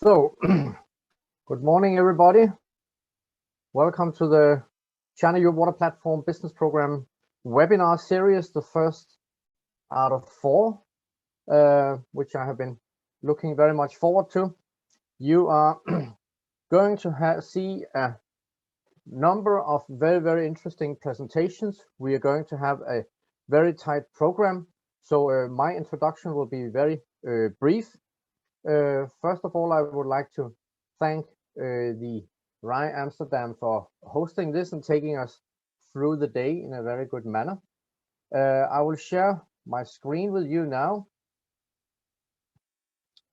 So, good morning, everybody. Welcome to the China Your Water Platform Business Program webinar series, the first out of 4, which I have been looking very much forward to. You are going to see a number of very interesting presentations. We are going to have a very tight program, so my introduction will be very brief. First of all, I would like to thank the RAI Amsterdam for hosting this and taking us through the day in a very good manner. I will share my screen with you now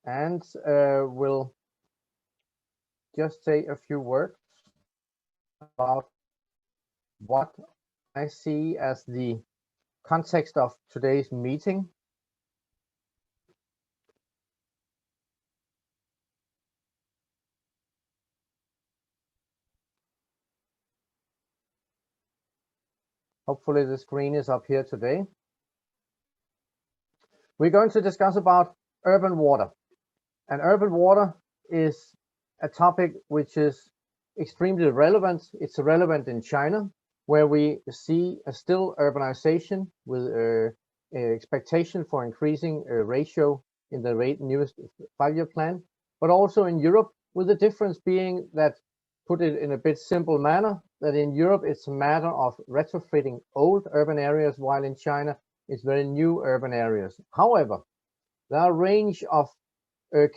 and will just say a few words about what I see as the context of today's meeting. Hopefully the screen is up here today. We're going to discuss about urban water. And urban water is a topic which is extremely relevant. It's relevant in China, where we see a still urbanization with expectation for increasing ratio in the newest 5-year plan, but also in Europe, with the difference being that, put it in a bit simple manner, that in Europe it's a matter of retrofitting old urban areas, while in China it's very new urban areas. However, there are a range of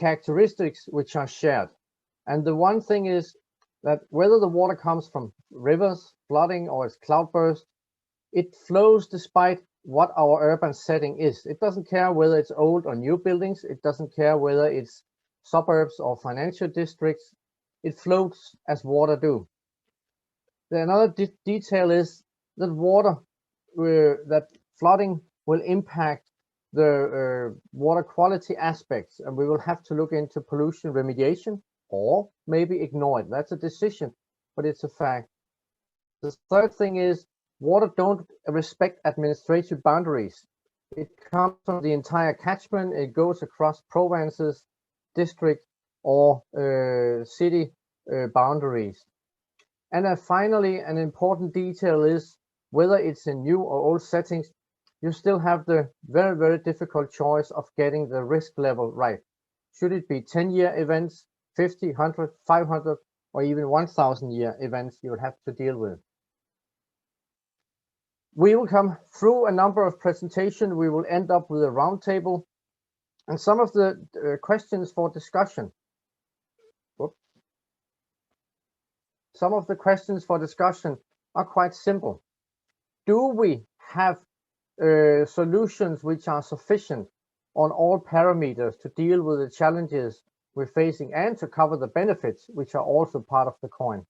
characteristics which are shared. And the one thing is that whether the water comes from rivers, flooding, or it's cloudburst, it flows despite what our urban setting is. It doesn't care whether it's old or new buildings. It doesn't care whether it's suburbs or financial districts. It floats as water do. Another detail is that that flooding will impact the water quality aspects, and we will have to look into pollution remediation or maybe ignore it. That's a decision, but it's a fact. The third thing is water don't respect administrative boundaries. It comes from the entire catchment. It goes across provinces, district, or city boundaries. And then finally, an important detail is whether it's in new or old settings, you still have the very difficult choice of getting the risk level right. Should it be 10-year events, 50, 100, 500, or even 1,000-year events you will have to deal with? We will come through a number of presentations. We will end up with a roundtable and some of the questions for discussion. Some of the questions for discussion are quite simple. Do we have solutions which are sufficient on all parameters to deal with the challenges we're facing and to cover the benefits which are also part of the coin?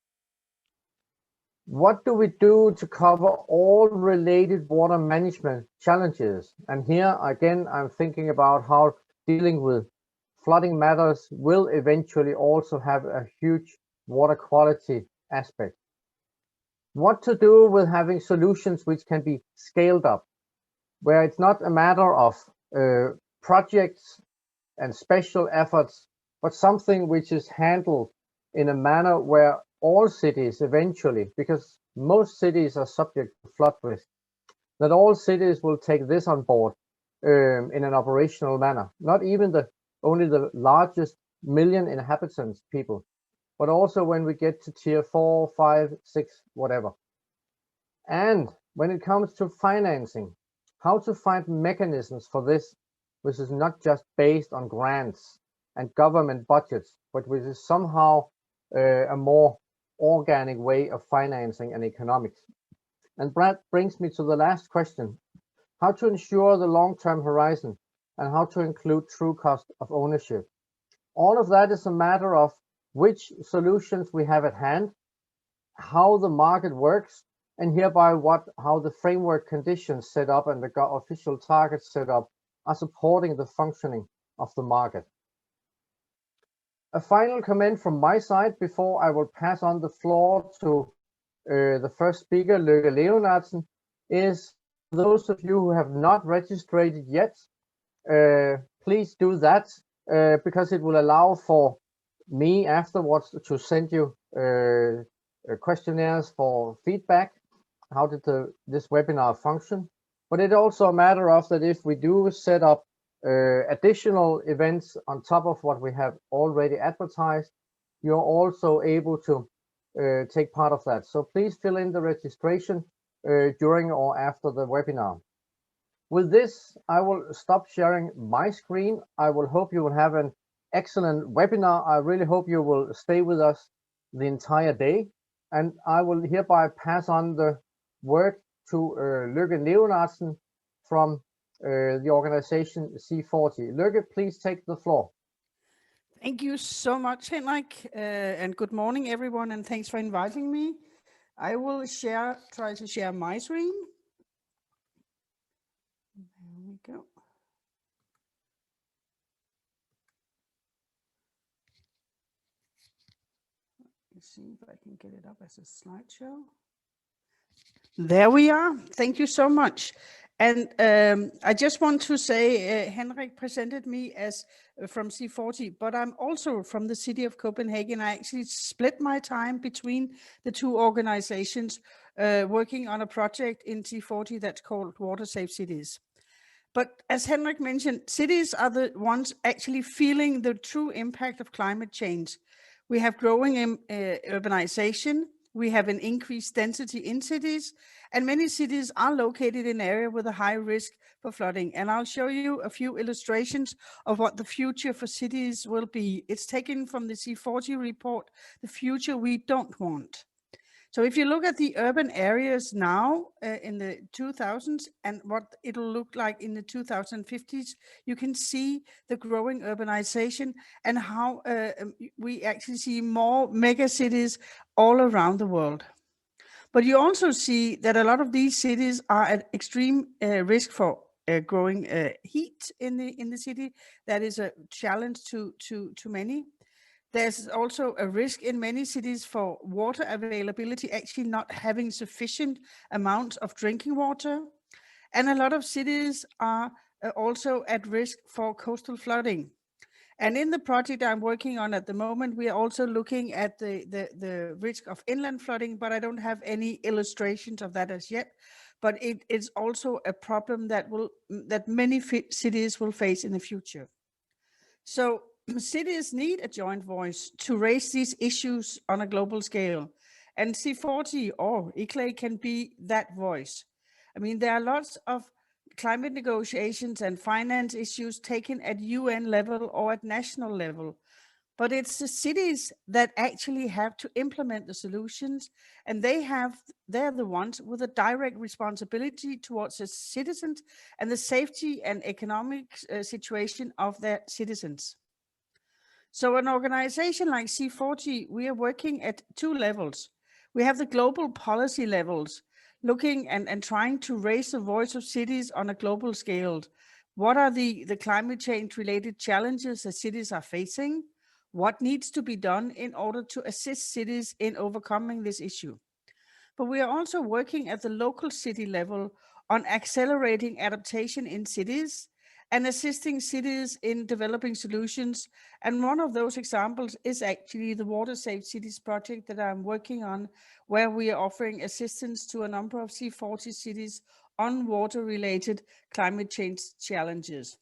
What do we do to cover all related water management challenges? And here again, I'm thinking about how dealing with flooding matters will eventually also have a huge water quality aspect. What to do with having solutions which can be scaled up, where it's not a matter of projects and special efforts, but something which is handled in a manner where all cities eventually, because most cities are subject to flood risk, that all cities will take this on board in an operational manner. Not even only the largest million inhabitants people, but also when we get to tier 4, 5, 6, whatever. And when it comes to financing, how to find mechanisms for this, which is not just based on grants and government budgets, but which is somehow a more organic way of financing and economics. And that brings me to the last question: how to ensure the long-term horizon and how to include true cost of ownership. All of that is a matter of which solutions we have at hand, how the market works, and hereby how the framework conditions set up and the official targets set up are supporting the functioning of the market. A final comment from my side before I will pass on the floor to the first speaker, Løkke Leonardsen, is those of you who have not registered yet, please do that because it will allow for me afterwards to send you questionnaires for feedback. How did this webinar function? But it's also a matter of that if we do set up additional events on top of what we have already advertised, you're also able to take part of that. So please fill in the registration during or after the webinar. With this, I will stop sharing my screen. I will hope you will have an excellent webinar. I really hope you will stay with us the entire day. And I will hereby pass on the word to Løkke Leonardsen from the organization C40. Løkke, please take the floor. Thank you so much, Henrik, and good morning, everyone, and thanks for inviting me. I will try to share my screen. There we go. Let's see if I can get it up as a slideshow. There we are. Thank you so much. And I just want to say, Henrik presented me as from C40, but I'm also from the city of Copenhagen. I actually split my time between the two organizations, working on a project in C40 that's called Water Safe Cities. But as Henrik mentioned, cities are the ones actually feeling the true impact of climate change. We have growing urbanization. We have an increased density in cities, and many cities are located in areas with a high risk for flooding. And I'll show you a few illustrations of what the future for cities will be. It's taken from the C40 report, The Future We Don't Want. So if you look at the urban areas now in the 2000s and what it'll look like in the 2050s, you can see the growing urbanization and how we actually see more mega cities all around the world. But you also see that a lot of these cities are at extreme risk for growing heat in the city. That is a challenge to many. There's also a risk in many cities for water availability, actually not having sufficient amounts of drinking water. And a lot of cities are also at risk for coastal flooding. And in the project I'm working on at the moment, we are also looking at the risk of inland flooding, but I don't have any illustrations of that as yet. But it is also a problem that many cities will face in the future. So cities need a joint voice to raise these issues on a global scale. And C40 or ICLAI can be that voice. I mean, there are lots of climate negotiations and finance issues taken at UN level or at national level. But it's the cities that actually have to implement the solutions, and they're the ones with a direct responsibility towards the citizens and the safety and economic situation of their citizens. So an organization like C40, we are working at two levels. We have the global policy levels, looking and trying to raise the voice of cities on a global scale. What are the climate change related challenges that cities are facing? What needs to be done in order to assist cities in overcoming this issue? But we are also working at the local city level on accelerating adaptation in cities and assisting cities in developing solutions. And one of those examples is actually the Water Safe Cities project that I'm working on, where we are offering assistance to a number of C40 cities on water-related climate change challenges.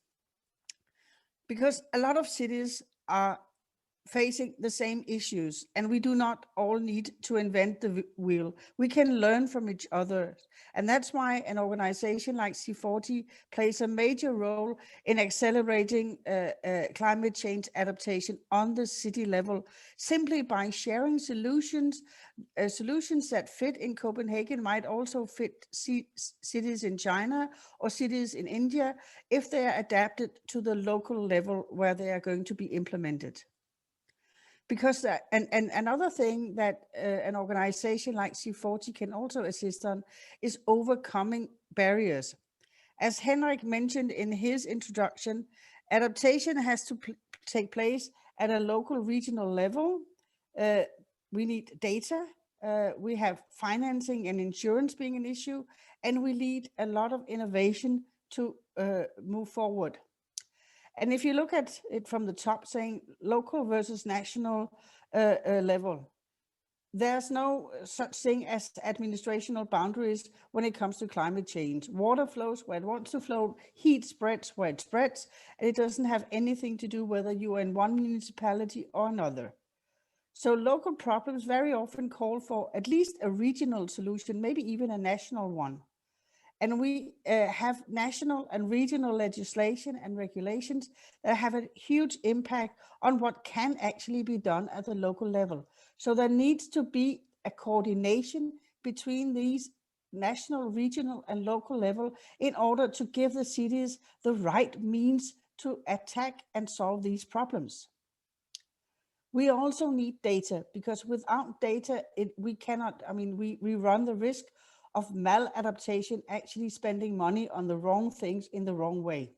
Because a lot of cities are facing the same issues, and we do not all need to invent the wheel. We can learn from each other. And that's why an organization like C40 plays a major role in accelerating climate change adaptation on the city level, simply by sharing solutions. Solutions that fit in Copenhagen might also fit cities in China or cities in India if they are adapted to the local level where they are going to be implemented. Because and another thing that an organization like C40 can also assist on is overcoming barriers. As Henrik mentioned in his introduction, adaptation has to take place at a local regional level. We need data. We have financing and insurance being an issue, and we need a lot of innovation to move forward. And if you look at it from the top, saying local versus national level, there's no such thing as administrational boundaries when it comes to climate change. Water flows where it wants to flow, heat spreads where it spreads, and it doesn't have anything to do whether you are in one municipality or another. So local problems very often call for at least a regional solution, maybe even a national one. And we have national and regional legislation and regulations that have a huge impact on what can actually be done at the local level. So there needs to be a coordination between these national, regional, and local level in order to give the cities the right means to attack and solve these problems. We also need data, because without data, we cannot, we run the risk of maladaptation, actually spending money on the wrong things in the wrong way.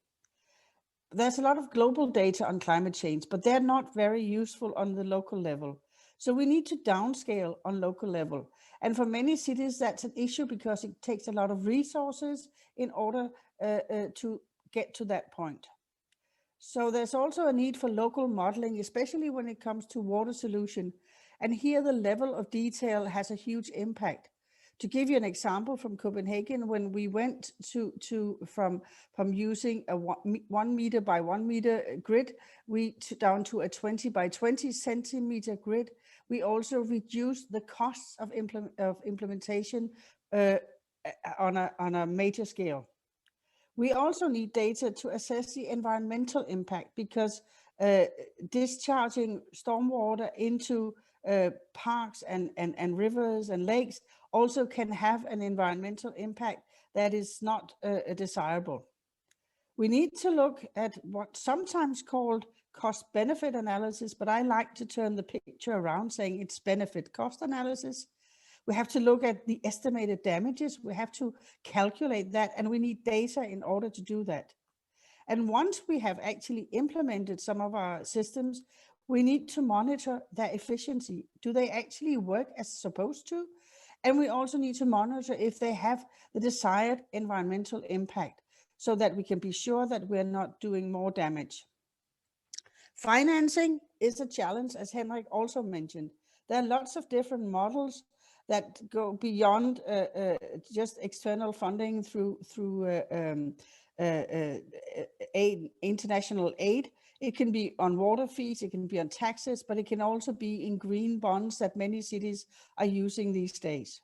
There's a lot of global data on climate change, but they're not very useful on the local level. So we need to downscale on local level. And for many cities, that's an issue because it takes a lot of resources in order to get to that point. So there's also a need for local modeling, especially when it comes to water solution. And here the level of detail has a huge impact. To give you an example from Copenhagen, when we went from using a 1 meter by 1 meter grid, down to a 20 by 20 centimeter grid, we also reduced the costs of implementation on a major scale. We also need data to assess the environmental impact, because discharging stormwater into parks and rivers and lakes also can have an environmental impact that is not desirable. We need to look at what's sometimes called cost-benefit analysis, but I like to turn the picture around, saying it's benefit-cost analysis. We have to look at the estimated damages. We have to calculate that, and we need data in order to do that. And once we have actually implemented some of our systems, we need to monitor their efficiency. Do they actually work as supposed to? And we also need to monitor if they have the desired environmental impact, so that we can be sure that we're not doing more damage. Financing is a challenge, as Henrik also mentioned. There are lots of different models that go beyond just external funding through international aid. It can be on water fees, it can be on taxes, but it can also be in green bonds that many cities are using these days.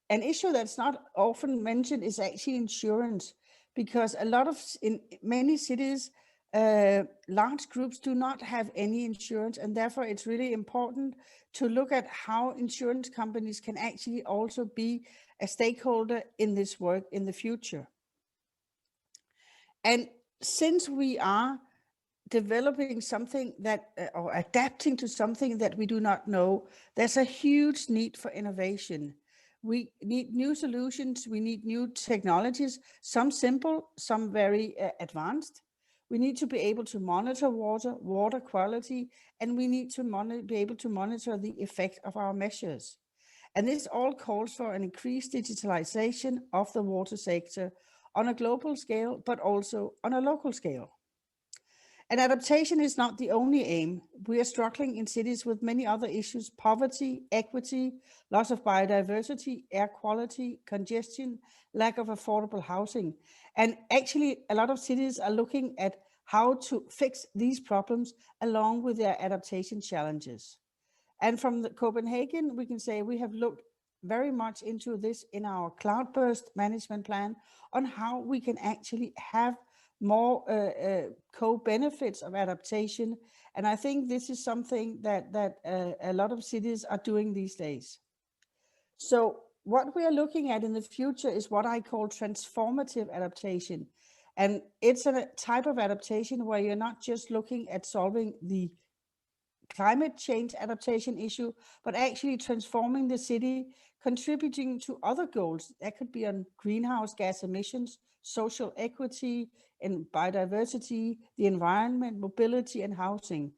An issue that's not often mentioned is actually insurance, because in many cities, large groups do not have any insurance, and therefore it's really important to look at how insurance companies can actually also be a stakeholder in this work in the future. And since we are developing something that, or adapting to something that we do not know, there's a huge need for innovation. We need new solutions, we need new technologies, some simple, some very advanced. We need to be able to monitor water quality, and we need to be able to monitor the effect of our measures. And this all calls for an increased digitalization of the water sector on a global scale, but also on a local scale. And adaptation is not the only aim. We are struggling in cities with many other issues: poverty, equity, loss of biodiversity, air quality, congestion, lack of affordable housing. And actually, a lot of cities are looking at how to fix these problems along with their adaptation challenges. And from Copenhagen, we can say we have looked very much into this in our cloudburst management plan, on how we can actually have more co-benefits of adaptation. And I think this is something that a lot of cities are doing these days. So what we are looking at in the future is what I call transformative adaptation. And it's a type of adaptation where you're not just looking at solving the climate change adaptation issue, but actually transforming the city, contributing to other goals. That could be on greenhouse gas emissions, social equity, and biodiversity, the environment, mobility, and housing.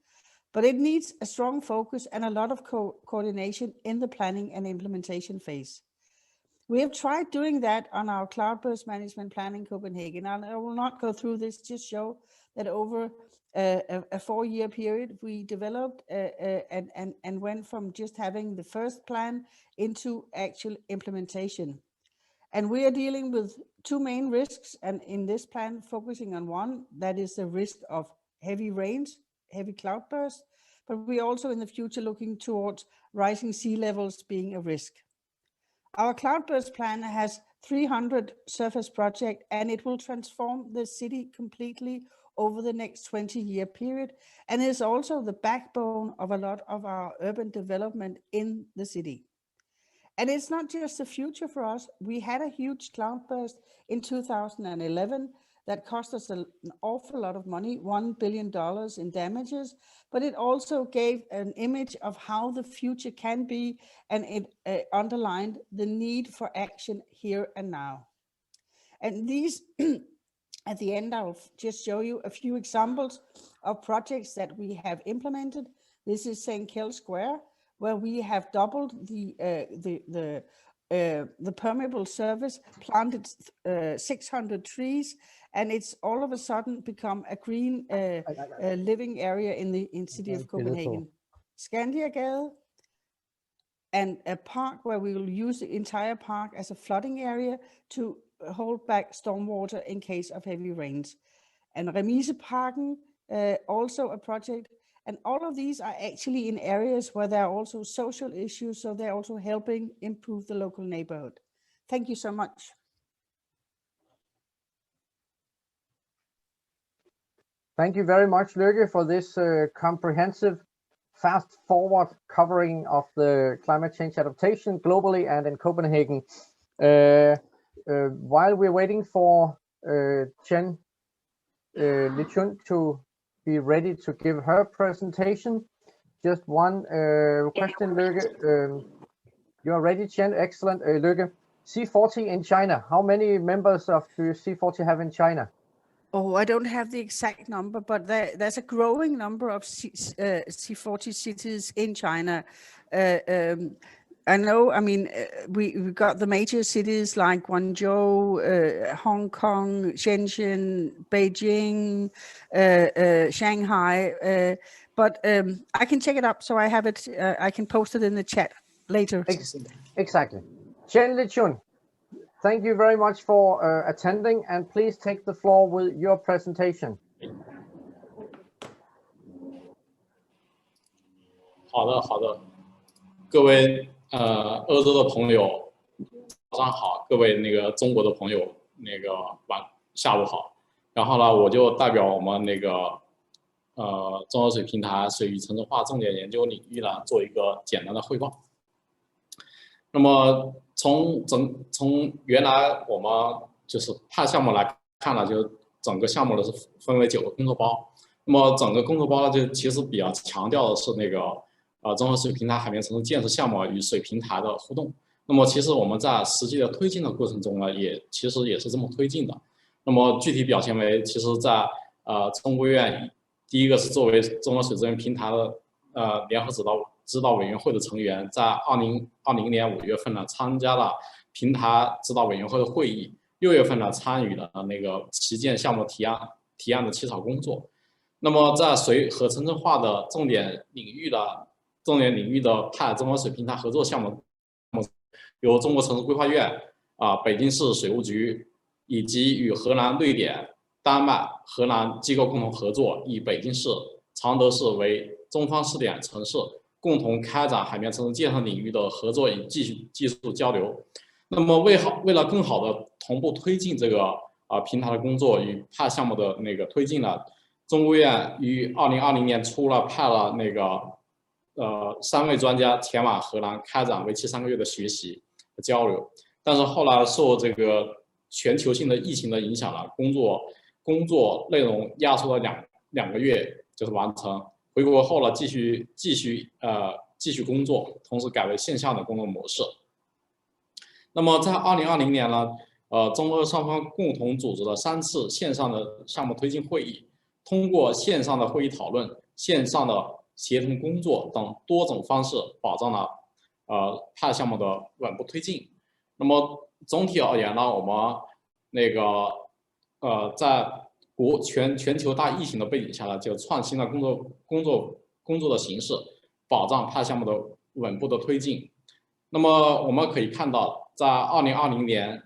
But it needs a strong focus and a lot of coordination in the planning and implementation phase. We have tried doing that on our cloudburst management plan in Copenhagen. I will not go through this, just show that over a 4-year period, we developed and went from just having the first plan into actual implementation. And we are dealing with 2 main risks, and in this plan, focusing on one, that is the risk of heavy rains, heavy cloudbursts, but we also in the future looking towards rising sea levels being a risk. Our cloudburst plan has 300 surface projects, and it will transform the city completely over the next 20-year period, and is also the backbone of a lot of our urban development in the city. And it's not just the future for us. We had a huge cloudburst in 2011 that cost us an awful lot of money, $1 billion in damages, but it also gave an image of how the future can be, and it underlined the need for action here and now. And these, at the end, I'll just show you a few examples of projects that we have implemented. This is St. Kjell Square, where we have doubled the permeable surface, planted 600 trees, and it's all of a sudden become a green living area in the city of Copenhagen. Skandiagade, and a park where we will use the entire park as a flooding area to hold back stormwater in case of heavy rains. And Remiseparken, also a project. And all of these are actually in areas where there are also social issues, so they're also helping improve the local neighborhood. Thank you so much. Thank you very much, Løkke, for this comprehensive, fast-forward covering of the climate change adaptation globally and in Copenhagen. While we're waiting for Chen Lichun to be ready to give her presentation, just one question, Løkke. You're ready, Chen? Excellent, Løkke. C40 in China. How many members of the C40 have in China? Oh, I don't have the exact number, but there's a growing number of C40 cities in China. I know, I mean, we got the major cities like Guangzhou, Hong Kong, Shenzhen, Beijing, Shanghai, but I can check it up, so I have it, I can post it in the chat later. Exactly. Chen Lichun, thank you very much for attending, and please take the floor with your presentation. 好的，各位欧洲的朋友，早上好，各位那个中国的朋友，那个下午好。然后呢，我就代表我们那个综合水平台水域城镇化重点研究领域呢，做一个简单的汇报。那么从原来我们就是PAD项目来看呢，就整个项目呢是分为9个工作包。那么整个工作包呢，就其实比较强调的是那个综合水平台海绵城市建设项目与水平台的互动。那么其实我们在实际的推进的过程中呢，其实也是这么推进的。那么具体表现为，其实在中国院，第一个是作为综合水资源平台的联合指导委员会的成员，在2020年5月份呢，参加了平台指导委员会的会议，6月份呢参与了那个旗舰项目提案的起草工作。那么在水和城镇化的重点领域的PAD综合水平台合作项目，由中国城市规划院、北京市水务局以及与荷兰、瑞典、丹麦、荷兰机构共同合作，以北京市、常德市为中方试点城市，共同开展海绵城市建设领域的合作与技术交流。那么为了更好的同步推进这个平台的工作与PAD项目的那个推进呢，中国院于2020年初派了那个3位专家前往荷兰开展为期3个月的学习和交流，但是后来受这个全球性的疫情的影响呢，工作内容压缩了两个月就是完成。回国后呢，继续工作，同时改为线下的工作模式。那么在2020年呢，中俄双方共同组织了3次线上的项目推进会议，通过线上的会议讨论、线上的协同工作等多种方式，保障了PAD项目的稳步推进。那么总体而言呢，我们那个在全球大疫情的背景下呢，就创新了工作的形式，保障PAD项目的稳步的推进。那么我们可以看到，在2020年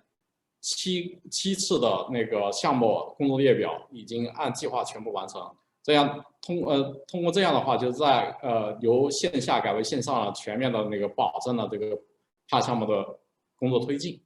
七次的那个项目工作列表已经按计划全部完成。这样通过这样的话，就在由线下改为线上了，全面的那个保证了这个PAD项目的工作推进。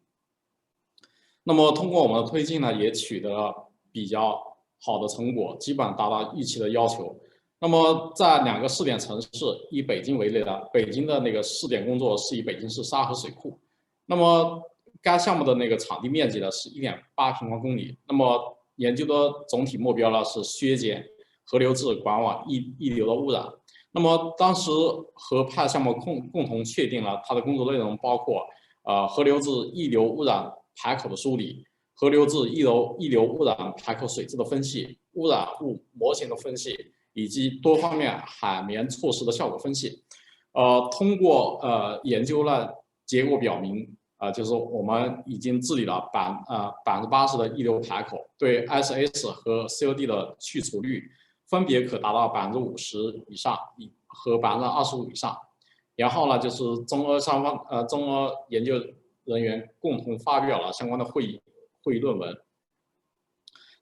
那么通过我们的推进呢，也取得了比较好的成果，基本达到预期的要求。那么在2个试点城市，以北京为例的，北京的那个试点工作是以北京市沙河水库。那么该项目的那个场地面积呢是1.8平方公里。那么研究的总体目标呢是削减河流质管网溢流的污染。那么当时和PAD项目共同确定了它的工作内容，包括河流质溢流污染排口的梳理，河流质溢流污染排口水质的分析，污染物模型的分析，以及多方面海绵措施的效果分析。通过研究呢，结果表明，就是我们已经治理了80%的溢流排口，对 SS 和 COD 的去除率分别可达到50%以上和25%以上。然后呢，就是中俄研究人员共同发表了相关的会议论文。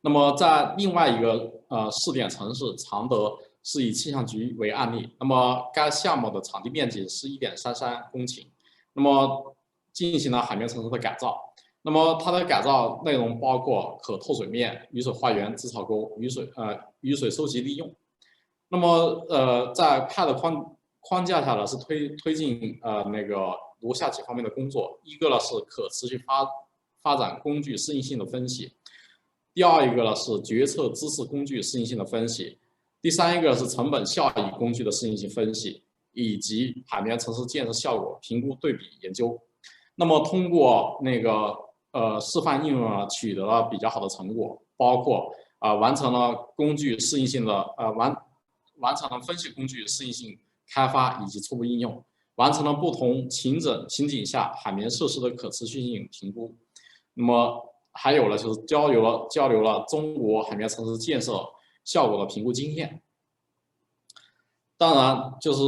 那么在另外一个试点城市常德，是以气象局为案例。那么该项目的场地面积是1.33公顷，那么进行了海绵城市的改造。那么它的改造内容包括可透水面、雨水花园、紫草沟、雨水收集利用。那么在PAD框架下呢，是推进那个如下几方面的工作。一个呢是可持续发展工具适应性的分析，第二一个呢是决策知识工具适应性的分析，第三一个是成本效益工具的适应性分析，以及海绵城市建设效果评估对比研究。那么通过那个示范应用呢，取得了比较好的成果，包括完成了工具适应性的完成了分析工具适应性开发以及初步应用，完成了不同情景下海绵设施的可持续性评估。那么还有呢，就是交流了中国海绵城市建设效果的评估经验。当然，就是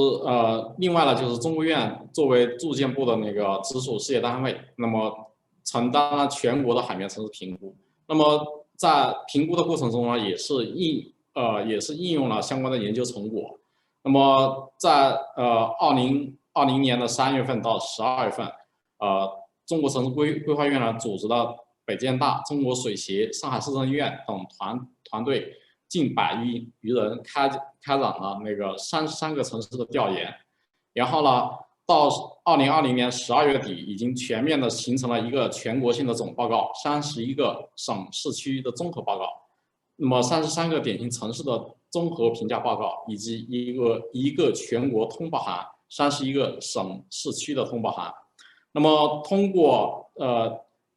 另外呢，就是中国院作为住建部的那个直属事业单位，那么承担了全国的海绵城市评估。那么在评估的过程中呢，也是应用了相关的研究成果。那么在2020年的3月份到12月份，中国城市规划院呢组织了北建大、中国水协、上海市政医院等团队近100余人开展了那个33个城市的调研，然后呢，到2020年12月底，已经全面的形成了一个全国性的总报告，31个省市区的综合报告，那么33个典型城市的综合评价报告，以及一个全国通报函，31个省市区的通报函。那么通过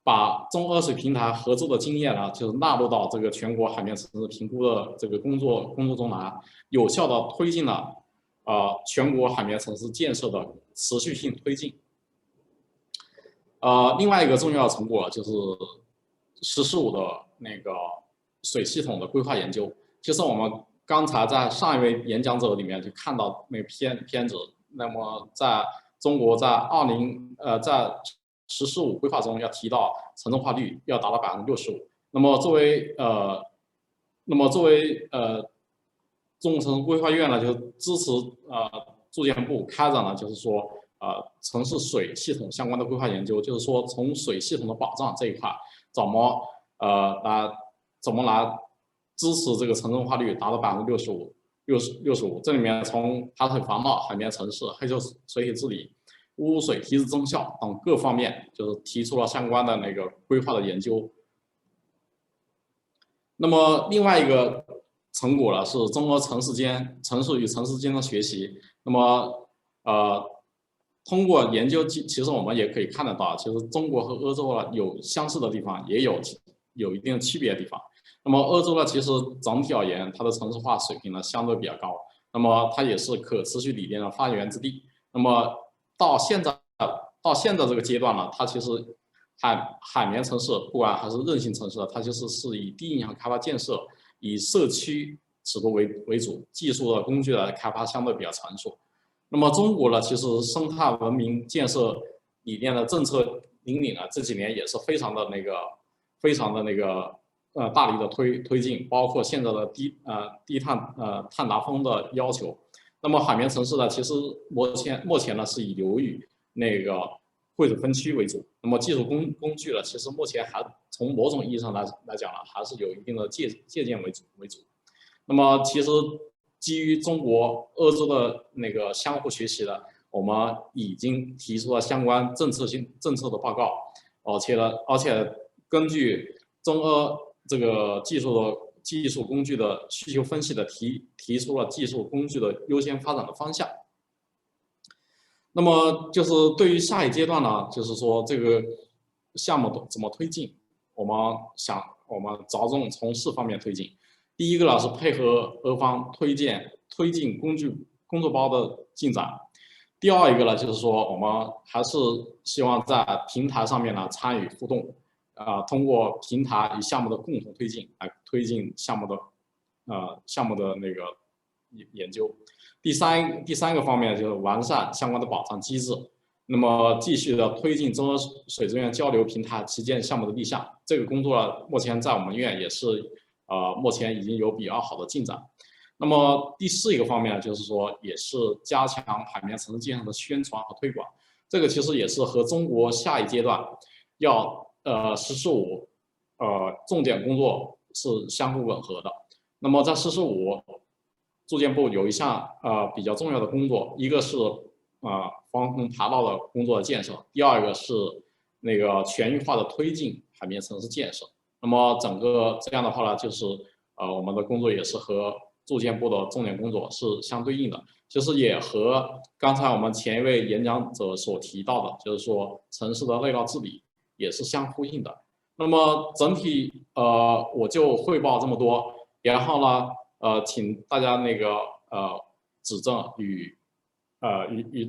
把中俄水平台合作的经验呢，就是纳入到这个全国海绵城市评估的这个工作中来，有效的推进了全国海绵城市建设的持续性推进。另外一个重要的成果就是“十四五”的那个水系统的规划研究。其实我们刚才在上一位演讲者里面就看到那个片子，那么在中国在在“十四五”规划中要提到城镇化率要达到65%。那么作为中国城市规划院呢，就支持住建部开展了就是说城市水系统相关的规划研究，就是说从水系统的保障这一块怎么来支持这个城镇化率达到65%。这里面从排水防涝、海绵城市、黑臭水体治理、污水提质增效等各方面，就是提出了相关的那个规划的研究。那么另外一个成果呢，是中俄城市与城市间的学习。那么通过研究，其实我们也可以看得到，其实中国和欧洲呢有相似的地方，也有一定的区别的地方。那么欧洲呢，其实整体而言，它的城市化水平呢相对比较高，那么它也是可持续理念的发源之地。那么到现在这个阶段呢，它其实海绵城市，不管还是韧性城市，它是以低影响开发建设，以社区尺度为主，技术的工具的开发相对比较成熟。那么中国呢，其实生态文明建设理念的政策引领呢，这几年也是非常的大力的推进，包括现在的低碳碳达峰的要求。那么海绵城市呢，其实目前呢是以流域汇水分区为主。那么技术工具呢，其实目前还从某种意义上来讲呢，还是有一定的借鉴为主。那么其实基于中国、欧洲的相互学习的，我们已经提出了相关政策的报告，而且根据中欧这个技术工具的需求分析的提出了技术工具的优先发展的方向。那么就是对于下一阶段呢，就是说这个项目怎么推进，我们着重从4方面推进。第一个呢是配合俄方推进工作包的进展。第二一个呢就是说我们还是希望在平台上面呢参与互动，通过平台与项目的共同推进来推进项目的研究。第三个方面就是完善相关的保障机制，那么继续的推进中欧水资源交流平台旗舰项目的立项。这个工作呢，目前在我们院也是目前已经有比较好的进展。那么第4一个方面呢，就是说也是加强海绵城市建设的宣传和推广。这个其实也是和中国下一阶段要“十四五”重点工作是相互吻合的。那么在“十四五”住建部有一项比较重要的工作，一个是防洪爬道的工作的建设，第二个是全域化的推进海绵城市建设。那么整个这样的话呢，就是我们的工作也是和住建部的重点工作是相对应的，其实也和刚才我们前一位演讲者所提到的，就是说城市的内涝治理也是相呼应的。那么整体我就汇报这么多，然后呢请大家指正与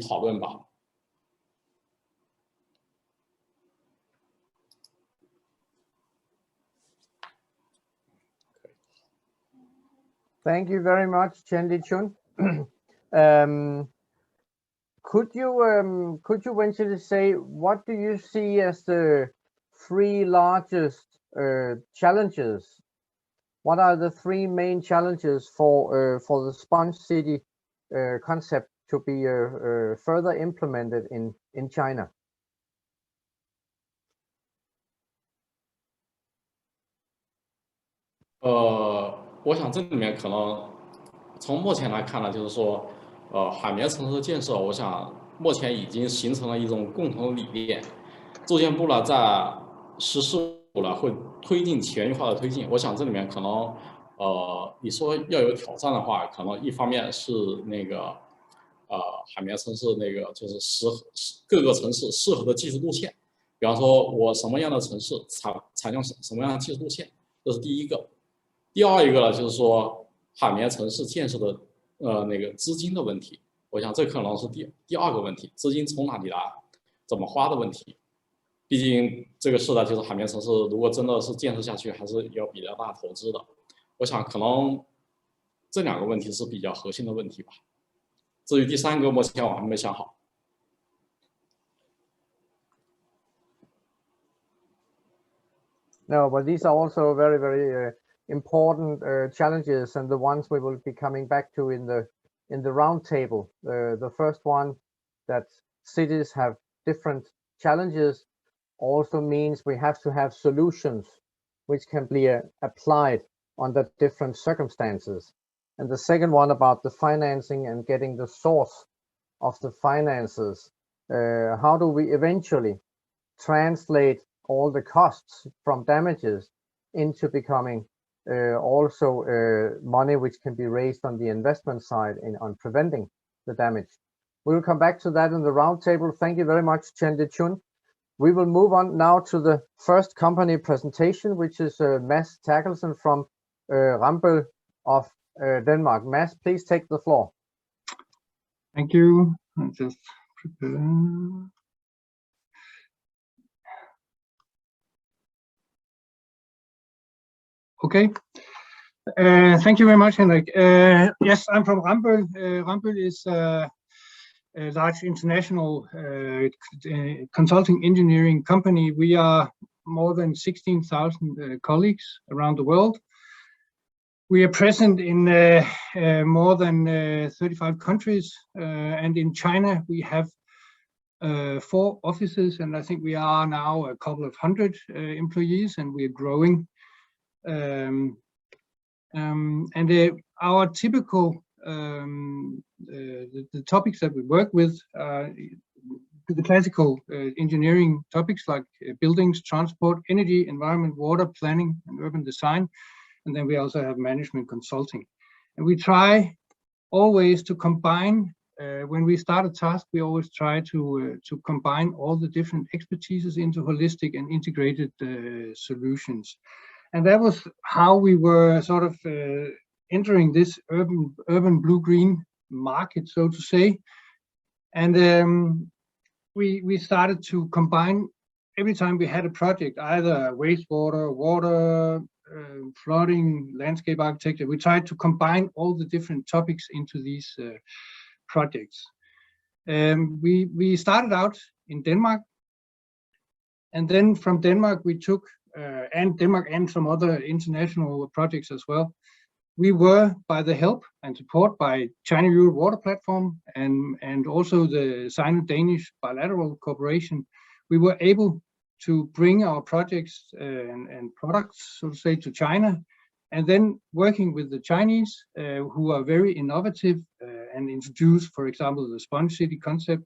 讨论吧。Thank you very much, Chendi Chun. Could you venture to say what do you see as the 3 largest challenges? What are the 3 main challenges for the sponge city concept to be further implemented in China? 我想这里面可能从目前来看呢，就是说，海绵城市建设，我想目前已经形成了一种共同的理念。住建部呢，在“十四五”呢会推进全域化的推进。我想这里面可能，你说要有挑战的话，可能一方面是海绵城市就是各个城市适合的技术路线。比方说，我什么样的城市采用什么样的技术路线，这是第一个。第二一个呢，就是说海绵城市建设的资金的问题，我想这可能是第二个问题，资金从哪里来，怎么花的问题。毕竟这个事呢，就是海绵城市如果真的是建设下去，还是有比较大投资的。我想可能这2个问题是比较核心的问题吧。至于第3个，目前我还没想好。No, but these are also very, very important challenges, and the ones we will be coming back to in the roundtable. The first one, that cities have different challenges, also means we have to have solutions which can be applied under different circumstances. And the second one about the financing and getting the source of the finances. How do we eventually translate all the costs from damages into becoming also money which can be raised on the investment side on preventing the damage? We will come back to that in the roundtable. Thank you very much, Chendi Chun. We will move on now to the first company presentation, which is Mads Terkelsen from Rambøll of Denmark. Mads, please take the floor. Thank you. I'll just prepare. Okay. Thank you very much, Henrik. Yes, I'm from Rambøll. Rambøll is a large international consulting engineering company. We are more than 16,000 colleagues around the world. We are present in more than 35 countries, and in China we have 4 offices, and I think we are now a couple of hundred employees, and we are growing. Our typical the topics that we work with, the classical engineering topics like buildings, transport, energy, environment, water, planning, and urban design. And then we also have management consulting. And we try always to combine, when we start a task, we always try to combine all the different expertises into holistic and integrated solutions. And that was how we were sort of entering this urban blue-green market, so to say. And we started to combine every time we had a project, either wastewater, water, flooding, landscape architecture. We tried to combine all the different topics into these projects. We started out in Denmark, and then from Denmark we took and Denmark and some other international projects as well. We were, by the help and support by China-Europe Water Platform and also the Sino-Danish bilateral cooperation, we were able to bring our projects and products, so to say, to China, and then working with the Chinese, who are very innovative and introduce, for example, the sponge city concept.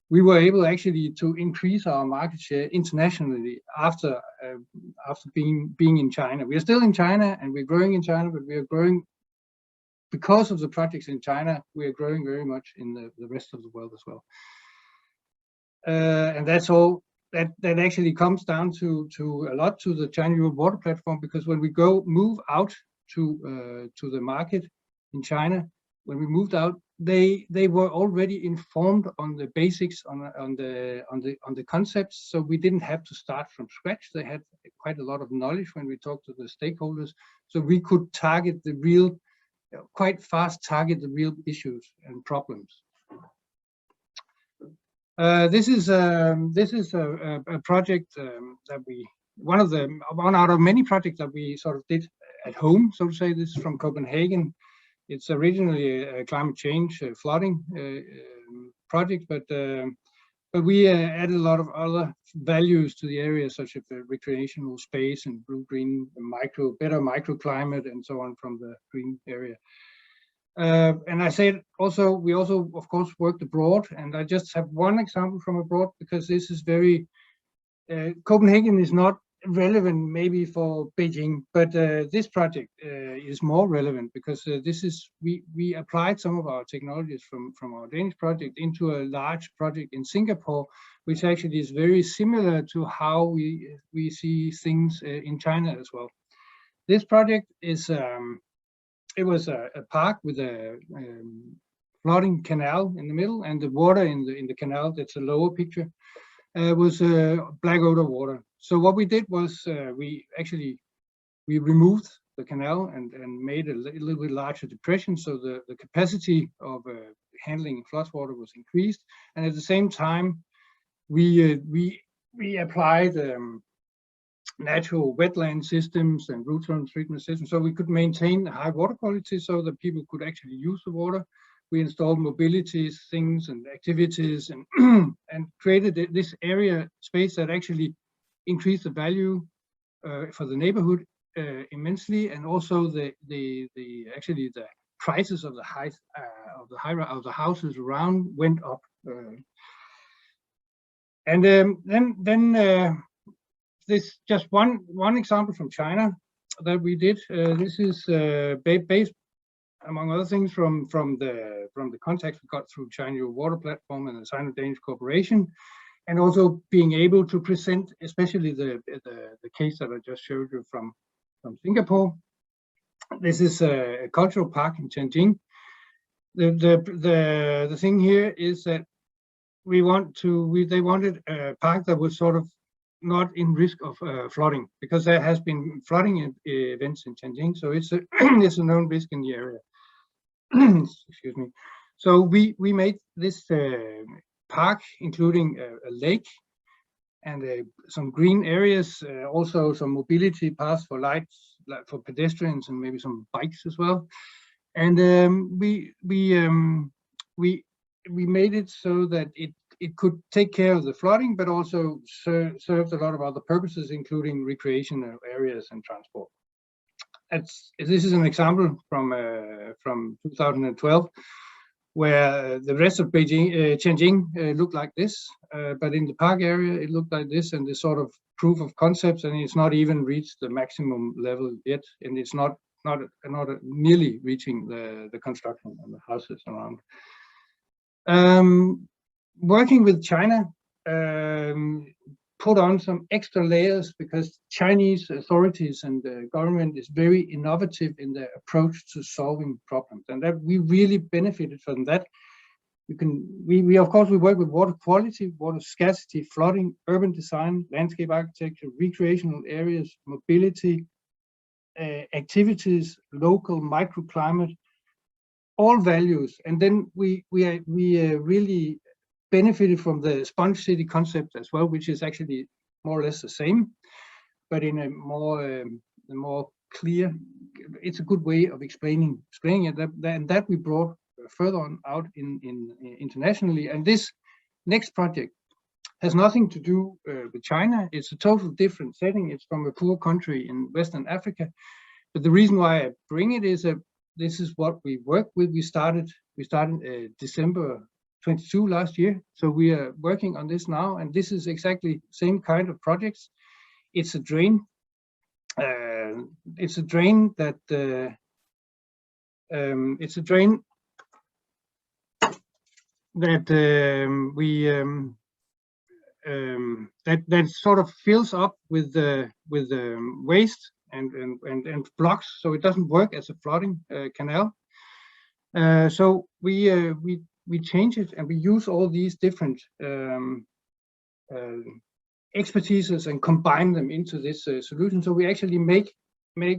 We were able actually to increase our market share internationally after being in China. We are still in China and we're growing in China, but we are growing because of the projects in China. We are growing very much in the rest of the world as well. And that's all. That actually comes down to a lot to the China-Europe Water Platform, because when we move out to the market in China, when we moved out, they were already informed on the basics, on the concepts, so we didn't have to start from scratch. They had quite a lot of knowledge when we talked to the stakeholders, so we could target the real, quite fast target the real issues and problems. This is a project that one out of many projects that we sort of did at home, so to say. This is from Copenhagen. It's originally a climate change flooding project, but we added a lot of other values to the area, such as recreational space and blue-green better microclimate and so on from the green area. And I said also, we also of course worked abroad, and I just have one example from abroad, because this is very Copenhagen is not relevant maybe for Beijing, but this project is more relevant, because this is we applied some of our technologies from our Danish project into a large project in Singapore, which actually is very similar to how we see things in China as well. This project is it was a park with a floating canal in the middle, and the water in the canal, that's a lower picture, was black odor water. So what we did was we removed the canal and made a little bit larger depression, so the capacity of handling flood water was increased, and at the same time we applied natural wetland systems and root zone treatment systems, so we could maintain high water quality so that people could actually use the water. We installed mobility things and activities and and created this area space that actually increased the value for the neighborhood immensely, and also the prices of the houses around went up. And then this just one example from China that we did. This is based, among other things, from the contacts we got through China-Europe Water Platform and the Sino-Danish cooperation, and also being able to present, especially the case that I just showed you from Singapore. This is a cultural park in Tianjin. The thing here is that they wanted a park that would sort of not in risk of flooding, because there has been flooding events in Tianjin, so it's a it's a known risk in the area. Excuse me. So we made this park, including a lake and some green areas, also some mobility paths for lights, like for pedestrians, and maybe some bikes as well. And we made it so that it could take care of the flooding, but also serves a lot of other purposes, including recreational areas and transport. This is an example from 2012, where the rest of Tianjin looked like this, but in the park area it looked like this, and the sort of proof of concepts, and it's not even reached the maximum level yet, and it's not nearly reaching the construction and the houses around. Working with China put on some extra layers, because Chinese authorities and the government is very innovative in their approach to solving problems, and that we really benefited from that. We of course work with water quality, water scarcity, flooding, urban design, landscape architecture, recreational areas, mobility, activities, local microclimate, all values. And then we really benefited from the sponge city concept as well, which is actually more or less the same, but in a more clear. It's a good way of explaining it. And that we brought further on out in internationally. And this next project has nothing to do with China. It's a total different setting. It's from a poor country in Western Africa. But the reason why I bring it is that this is what we work with. We started December 22 last year. So we are working on this now, and this is exactly same kind of projects. It's a drain. It's a drain that that sort of fills up with waste and blocks, so it doesn't work as a flooding canal. So we change it, and we use all these different expertises and combine them into this solution. So we actually make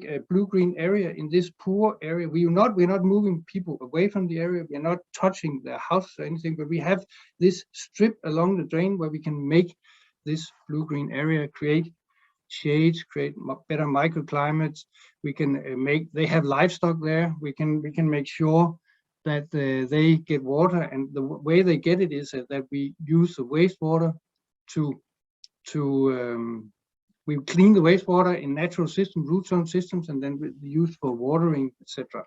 a blue-green area in this poor area. We're not moving people away from the area. We're not touching their house or anything, but we have this strip along the drain where we can make this blue-green area, create shades, create better microclimates. We can they have livestock there. We can make sure that they get water, and the way they get it is that we use the wastewater we clean the wastewater in natural systems, root zone systems, and then we use for watering, etc.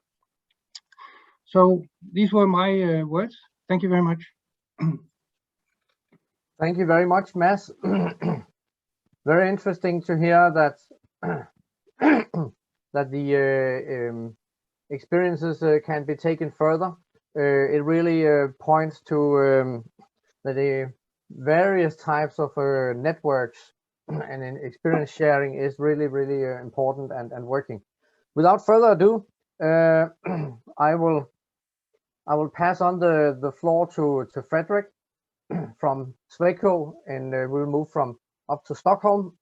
So these were my words. Thank you very much. Thank you very much, Mads. Very interesting to hear that that the experiences can be taken further. It really points to the various types of networks and experience sharing is really important and working. Without further ado, I will pass on the floor to Frederick from Sweco, and we'll move from up to Stockholm.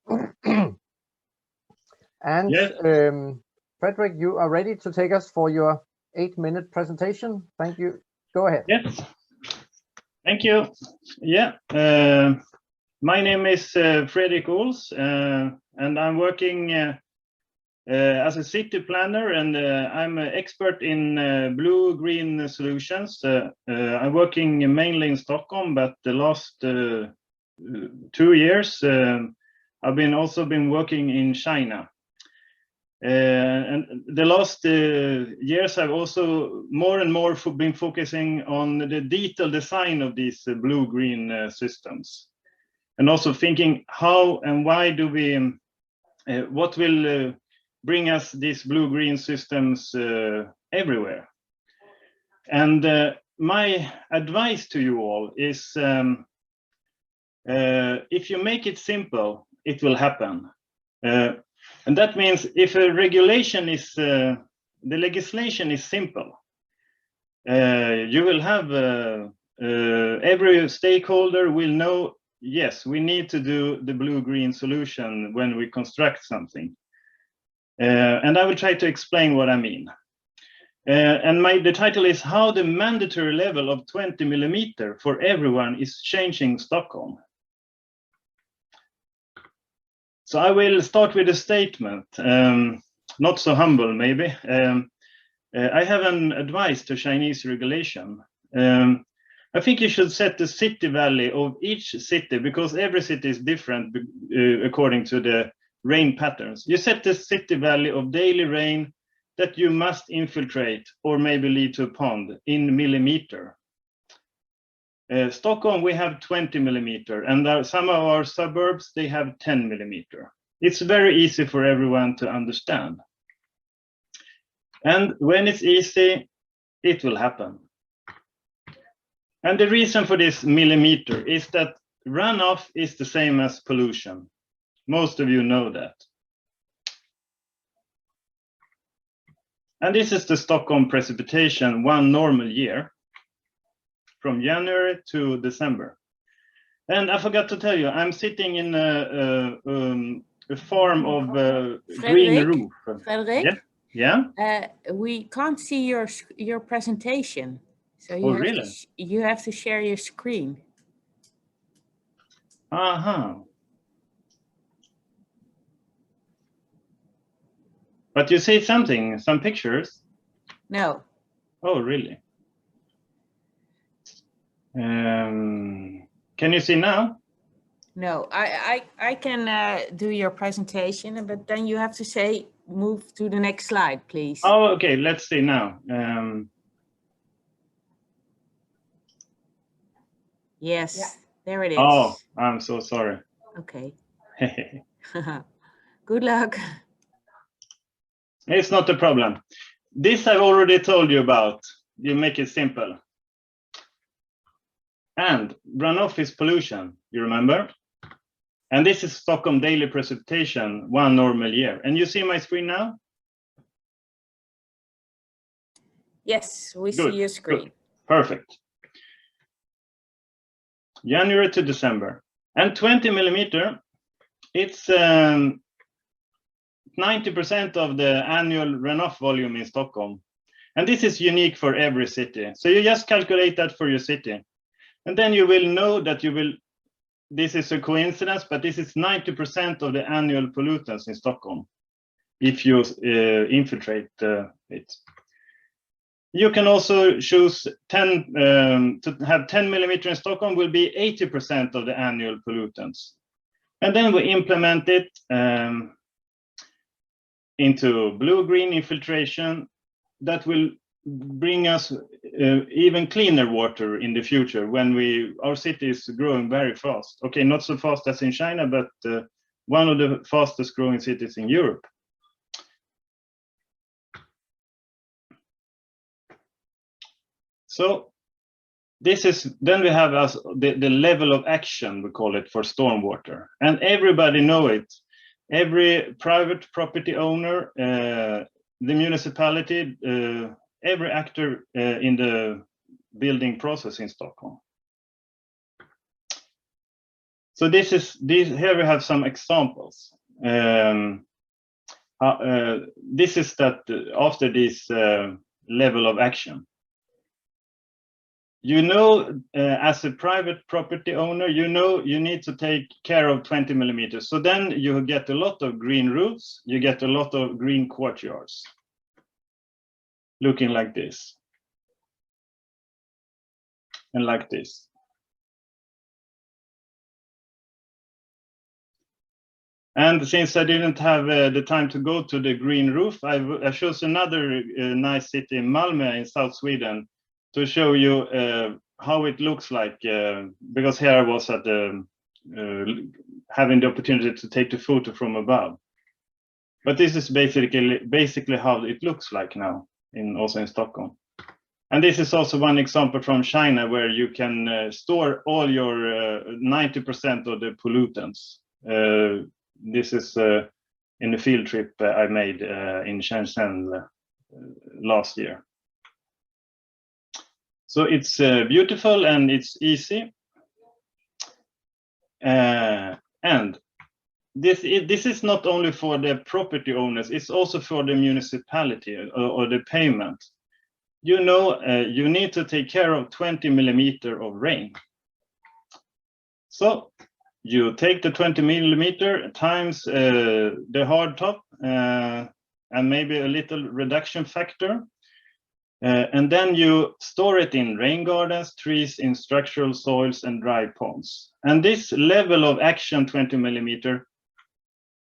And yes. Frederick, you are ready to take us for your 8-minute presentation. Thank you. Go ahead. Yes. Thank you. Yeah. My name is Fredrik Ols, and I'm working as a city planner, and I'm an expert in blue-green solutions. I'm working mainly in Stockholm, but the last 2 years I've also been working in China. And the last years I've also more and more been focusing on the detailed design of these blue-green systems, and also thinking how and why do we, what will bring us these blue-green systems everywhere. And my advice to you all is, if you make it simple, it will happen. And that means if a regulation is, the legislation is simple, you will have, every stakeholder will know yes, we need to do the blue-green solution when we construct something. And I will try to explain what I mean. And the title is How the Mandatory Level of 20 millimeter for Everyone is Changing Stockholm. So I will start with a statement, not so humble maybe. I have an advice to Chinese regulation. I think you should set the city value of each city, because every city is different according to the rain patterns. You set the city value of daily rain that you must infiltrate or maybe lead to a pond in millimeter. Stockholm, we have 20 millimeter, and some of our suburbs, they have 10 millimeter. It's very easy for everyone to understand. And when it's easy, it will happen. And the reason for this millimeter is that runoff is the same as pollution. Most of you know that. And this is the Stockholm precipitation one normal year from January to December. And I forgot to tell you, I'm sitting in a farm of green roof. Frederick? Yeah? We can't see your presentation. So you, you have to share your screen. Uh-huh. But you see something, some pictures? No. Oh, really? Can you see now? No, I can do your presentation, but then you have to say, move to the next slide, please. Oh, okay, let's see now. Yes, yeah. There it is. Oh, I'm so sorry. Okay. Good luck. It's not a problem. This I've already told you about. You make it simple. And runoff is pollution, you remember? And this is Stockholm daily precipitation, one normal year. And you see my screen now? Yes, we see your screen. Good. Perfect. January to December. And 20 millimeter, it's 90% of the annual runoff volume in Stockholm. And this is unique for every city. So you just calculate that for your city. And then you will know that this is a coincidence, but this is 90% of the annual pollutants in Stockholm, if you infiltrate it. You can also choose 10, to have 10 millimeter in Stockholm will be 80% of the annual pollutants. And then we implement it into blue-green infiltration that will bring us even cleaner water in the future when our city is growing very fast. Okay, not so fast as in China, but one of the fastest growing cities in Europe. So this is, then we have the level of action, we call it, for stormwater. And everybody know it. Every private property owner, the municipality, every actor in the building process in Stockholm. So here we have some examples. This is that after this level of action. You know, as a private property owner, you know you need to take care of 20 millimeters. So then you get a lot of green roofs, you get a lot of green courtyards, looking like this. And like this. And since I didn't have the time to go to the green roof, I chose another nice city, Malmö in South Sweden, to show you how it looks like, because here I was at having the opportunity to take the photo from above. But this is basically how it looks like now, also in Stockholm. And this is also one example from China where you can store all your 90% of the pollutants. This is in a field trip I made in Shenzhen last year. So it's beautiful and it's easy. And this is not only for the property owners, it's also for the municipality or the payment. You know, you need to take care of 20 millimeter of rain. So you take the 20 millimeter times the hard top and maybe a little reduction factor. And then you store it in rain gardens, trees, in structural soils and dry ponds. And this level of action 20 millimeter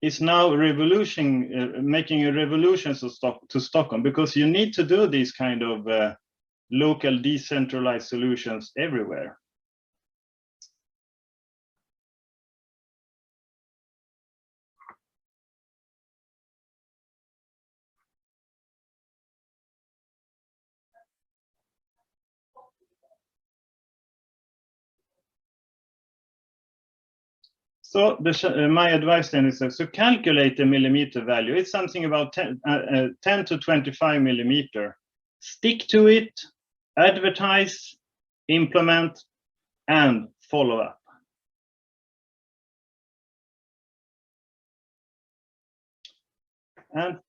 is now making a revolution to Stockholm, because you need to do these kind of local decentralized solutions everywhere. So my advice then is to calculate the millimeter value. It's something about 10 to 25 millimeter. Stick to it, advertise, implement, and follow up. And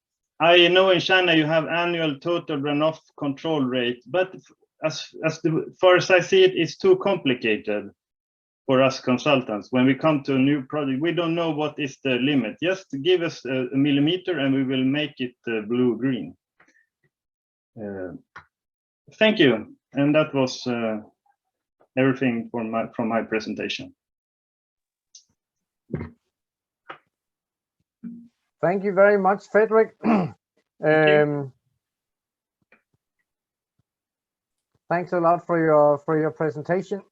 I know in China you have annual total runoff control rate, but as far as I see it, it's too complicated for us consultants. When we come to a new project, we don't know what is the limit. Just give us a millimeter and we will make it blue-green. Thank you. And that was everything from my presentation. Thank you very much, Frederick. Thanks a lot for your presentation.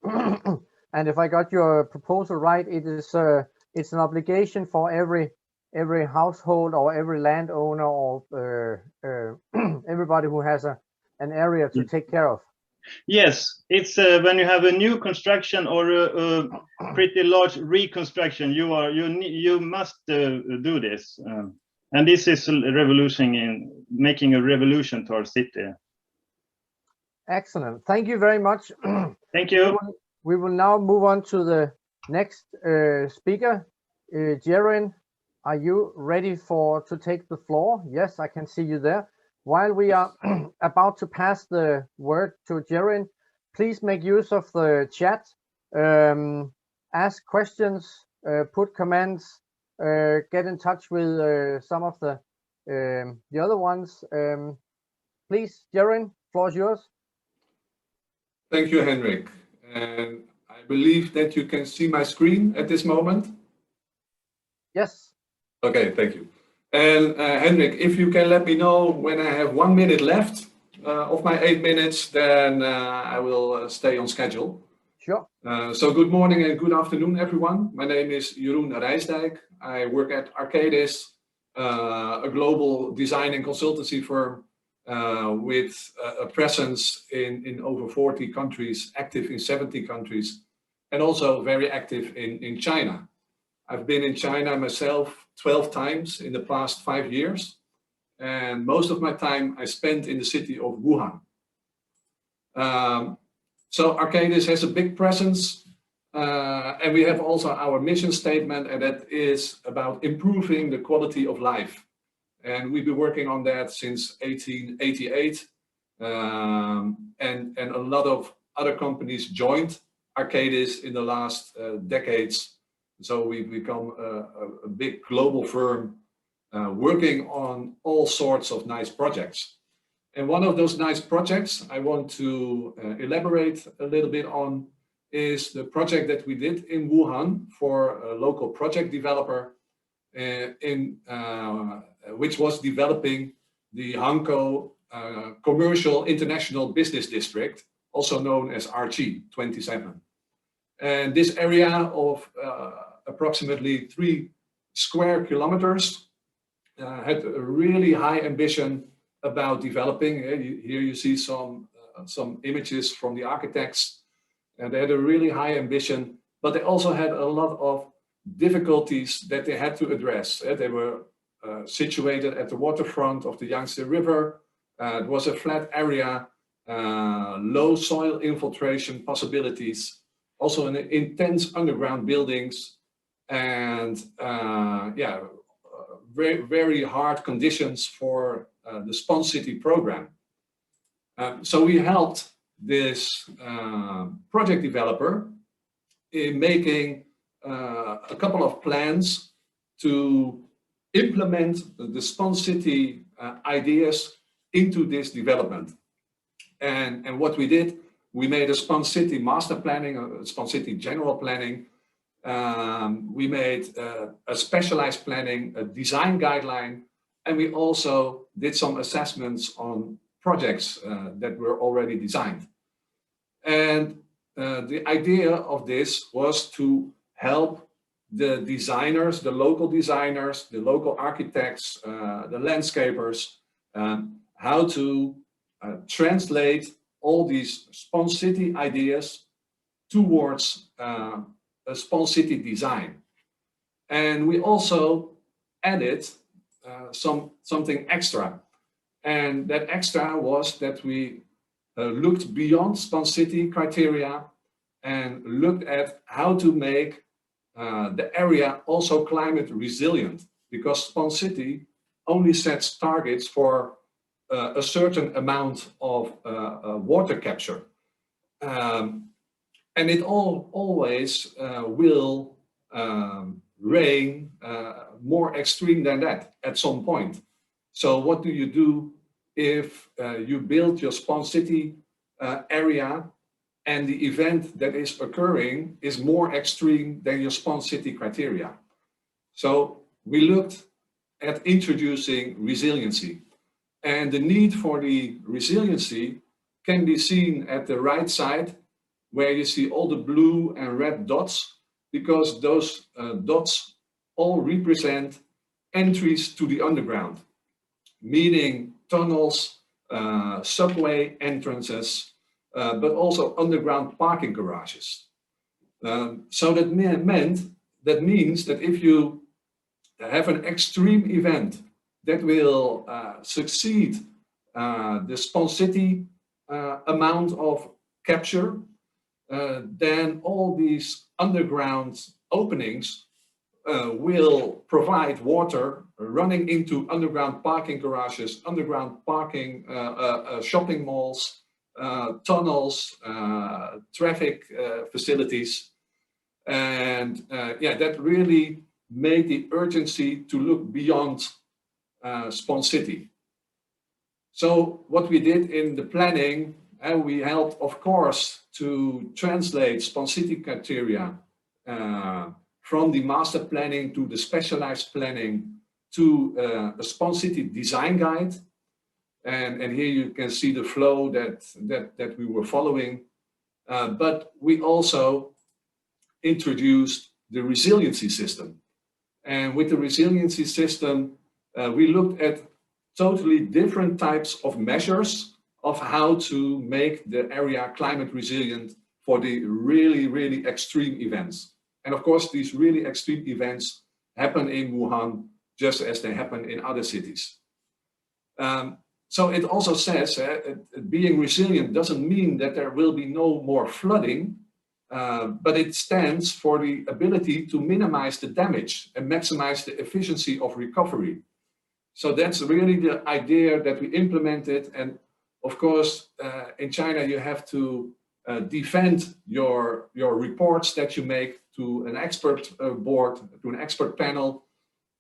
And if I got your proposal right, it is it's an obligation for every household or every landowner or everybody who has an area to take care of. Yes, it's when you have a new construction or a pretty large reconstruction, you must do this, and this is a revolution in making a revolution to our city. Excellent. Thank you very much. Thank you. We will now move on to the next speaker. Jeroen, are you ready to take the floor? Yes, I can see you there. While we are about to pass the word to Jeroen, please make use of the chat, ask questions, put comments, get in touch with some of the other ones. Please, Jeroen, floor is yours. Thank you, Henrik. And I believe that you can see my screen at this moment. Yes. Okay, thank you. And Henrik, if you can let me know when I have 1 minute left of my 8 minutes, then I will stay on schedule. Sure. So good morning and good afternoon, everyone. My name is Jeroen Rijsdijk. I work at Arcadis, a global design and consultancy firm with a presence in over 40 countries, active in 70 countries, and also very active in China. I've been in China myself 12 times in the past 5 years, and most of my time I spent in the city of Wuhan. So Arcadis has a big presence, and we have also our mission statement, and that is about improving the quality of life. And we've been working on that since 1888, and a lot of other companies joined Arcadis in the last decades. So we've become a big global firm working on all sorts of nice projects. And one of those nice projects I want to elaborate a little bit on is the project that we did in Wuhan for a local project developer which was developing the Hankou Commercial International Business District, also known as RG27. And this area of approximately 3 square kilometers had a really high ambition about developing. Here you see some images from the architects, and they had a really high ambition, but they also had a lot of difficulties that they had to address. They were situated at the waterfront of the Yangtze River. It was a flat area, low soil infiltration possibilities, also in intense underground buildings, and yeah, very, very hard conditions for the Spawn City program. So we helped this project developer in making a couple of plans to implement the Spawn City ideas into this development. And what we did, we made a Spawn City master planning, a Spawn City general planning. We made a specialized planning, a design guideline, and we also did some assessments on projects that were already designed. And the idea of this was to help the designers, the local architects, the landscapers, how to translate all these Spawn City ideas towards a Spawn City design. And we also added something extra. And that extra was that we looked beyond Spawn City criteria and looked at how to make the area also climate resilient, because Spawn City only sets targets for a certain amount of water capture. And it always will rain more extreme than that at some point. So what do you do if you build your Spawn City area and the event that is occurring is more extreme than your Spawn City criteria? So we looked at introducing resiliency, and the need for the resiliency can be seen at the right side, where you see all the blue and red dots, because those dots all represent entries to the underground, meaning tunnels, subway entrances, but also underground parking garages. So that means that if you have an extreme event that will succeed the Spawn City amount of capture, then all these underground openings will provide water running into underground parking garages, underground parking shopping malls, tunnels, traffic facilities. And yeah, that really made the urgency to look beyond Spawn City. So what we did in the planning, and we helped, of course, to translate Spawn City criteria from the master planning to the specialized planning to a Spawn City design guide. And here you can see the flow that we were following. But we also introduced the resiliency system. And with the resiliency system, we looked at totally different types of measures of how to make the area climate resilient for the really, really extreme events. And of course, these really extreme events happen in Wuhan, just as they happen in other cities. So it also says being resilient doesn't mean that there will be no more flooding, but it stands for the ability to minimize the damage and maximize the efficiency of recovery. So that's really the idea that we implemented. And of course, in China, you have to defend your reports that you make to an expert board, to an expert panel.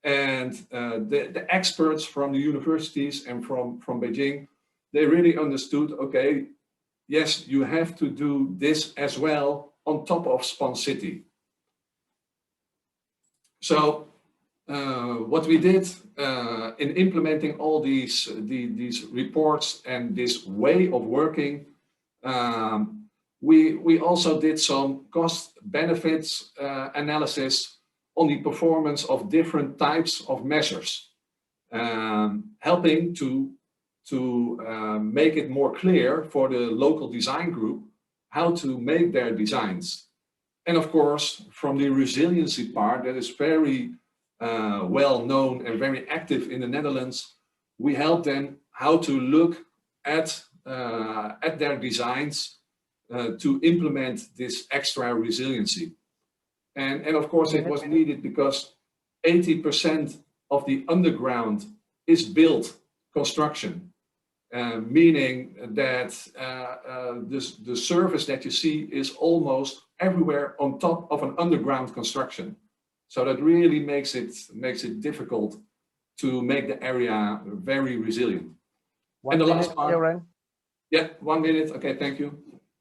And the experts from the universities and from Beijing, they really understood, okay, yes, you have to do this as well on top of Spawn City. So what we did in implementing all these reports and this way of working, we also did some cost benefits analysis on the performance of different types of measures, helping to make it more clear for the local design group how to make their designs. And of course, from the resiliency part that is very well known and very active in the Netherlands, we help them how to look at their designs to implement this extra resiliency. And of course, it was needed because 80% of the underground is built construction, meaning that the surface that you see is almost everywhere on top of an underground construction. So that really makes it difficult to make the area very resilient. And the last part, yeah, 1 minute. Okay, thank you.